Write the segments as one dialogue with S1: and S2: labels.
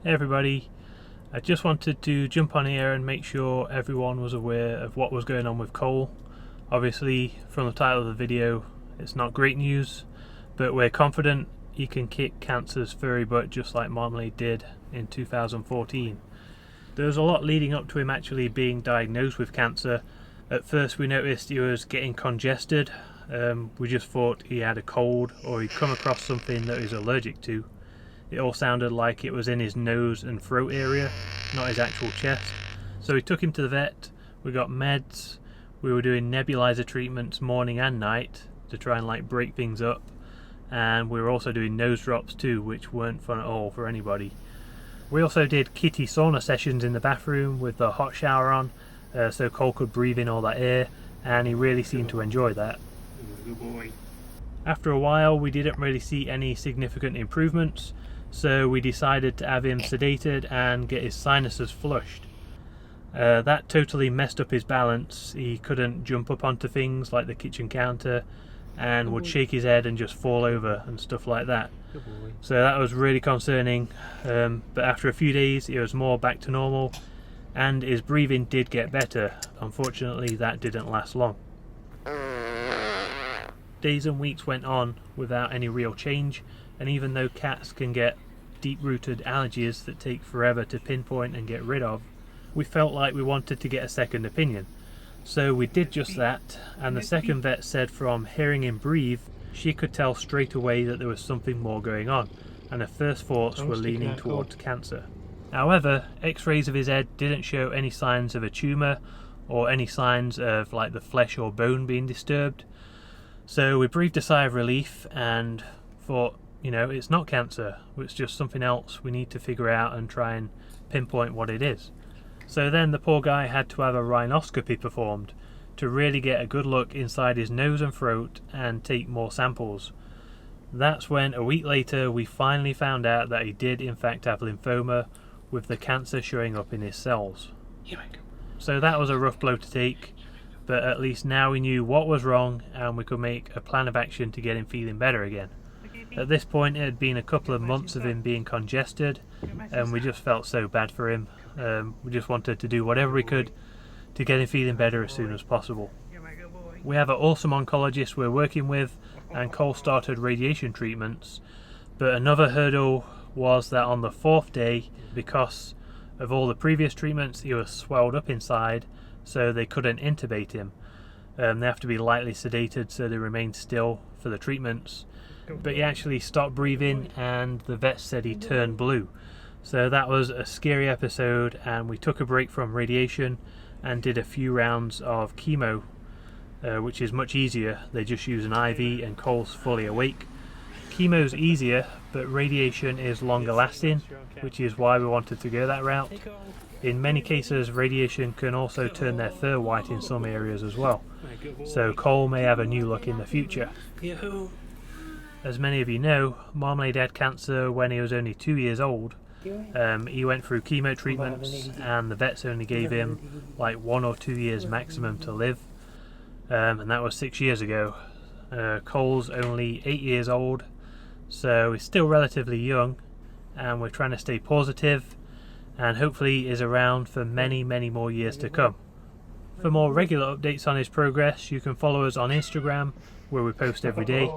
S1: Hey everybody, I just wanted to jump on here and make sure everyone was aware of what was going on with Cole. Obviously, from the title of the video, it's not great news, but we're confident he can kick cancer's furry butt just like Marmalade did in 2014. There was a lot leading up to him actually being diagnosed with cancer. At first we noticed he was getting congested. We just thought he had a cold or he'd come across something that he's allergic to. It all sounded like it was in his nose and throat area, not his actual chest. So we took him to the vet, we got meds, we were doing nebulizer treatments morning and night to try and break things up, and we were also doing nose drops too, which weren't fun at all for anybody. We also did kitty sauna sessions in the bathroom with the hot shower on, so Cole could breathe in all that air, and he really seemed to enjoy that.
S2: Good boy.
S1: After a while we didn't really see any significant improvements, so we decided to have him sedated and get his sinuses flushed. That totally messed up his balance. He couldn't jump up onto things like the kitchen counter and would shake his head and just fall over and stuff like that. So that was really concerning, but after a few days he was more back to normal and his breathing did get better. Unfortunately that didn't last long. Days and weeks went on without any real change, and even though cats can get deep-rooted allergies that take forever to pinpoint and get rid of, we felt like we wanted to get a second opinion. So we did just that, and the second vet said from hearing him breathe, she could tell straight away that there was something more going on, and her first thoughts were leaning towards cancer. However, x-rays of his head didn't show any signs of a tumour or any signs of the flesh or bone being disturbed. So we breathed a sigh of relief and thought, it's not cancer, it's just something else we need to figure out and try and pinpoint what it is. So then the poor guy had to have a rhinoscopy performed to really get a good look inside his nose and throat and take more samples. That's when a week later we finally found out that he did in fact have lymphoma, with the cancer showing up in his cells. So that was a rough blow to take, but at least now we knew what was wrong and we could make a plan of action to get him feeling better again. At this point it had been a couple of months of him being congested and we just felt so bad for him. We just wanted to do whatever we could to get him feeling better as soon as possible. We have an awesome oncologist we're working with, and Cole started radiation treatments, but another hurdle was that on the 4th day, because of all the previous treatments, he was swelled up inside, so they couldn't intubate him. They have to be lightly sedated so they remain still for the treatments. But he actually stopped breathing and the vet said he turned blue. So that was a scary episode, and we took a break from radiation and did a few rounds of chemo, which is much easier. They just use an IV and Cole's fully awake. Chemo's easier, but radiation is longer lasting, which is why we wanted to go that route. In many cases, radiation can also turn their fur white in some areas as well. So Cole may have a new look in the future. As many of you know, Marmalade had cancer when he was only 2 years old. He went through chemo treatments and the vets only gave him 1 or 2 years maximum to live, and that was 6 years ago. Cole's only 8 years old, so he's still relatively young, and we're trying to stay positive and hopefully is around for many more years to come. For more regular updates on his progress, you can follow us on Instagram, where we post every day.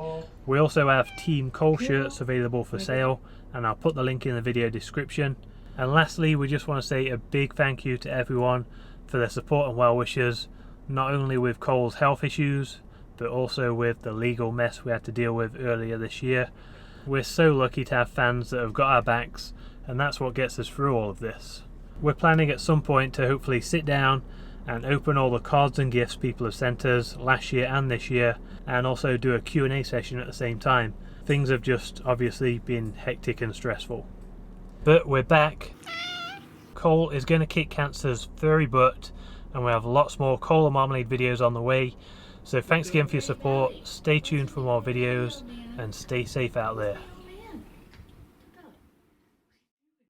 S1: We also have Team Cole shirts available for sale, and I'll put the link in the video description. And lastly, we just want to say a big thank you to everyone for their support and well wishes, not only with Cole's health issues, but also with the legal mess we had to deal with earlier this year. We're so lucky to have fans that have got our backs, and that's what gets us through all of this. We're planning at some point to hopefully sit down and open all the cards and gifts people have sent us last year and this year, and also do a Q&A session at the same time. Things have just obviously been hectic and stressful. But we're back. Cole is going to kick cancer's furry butt, and we have lots more Cole and Marmalade videos on the way. So thanks again for your support, stay tuned for more videos, and stay safe out there.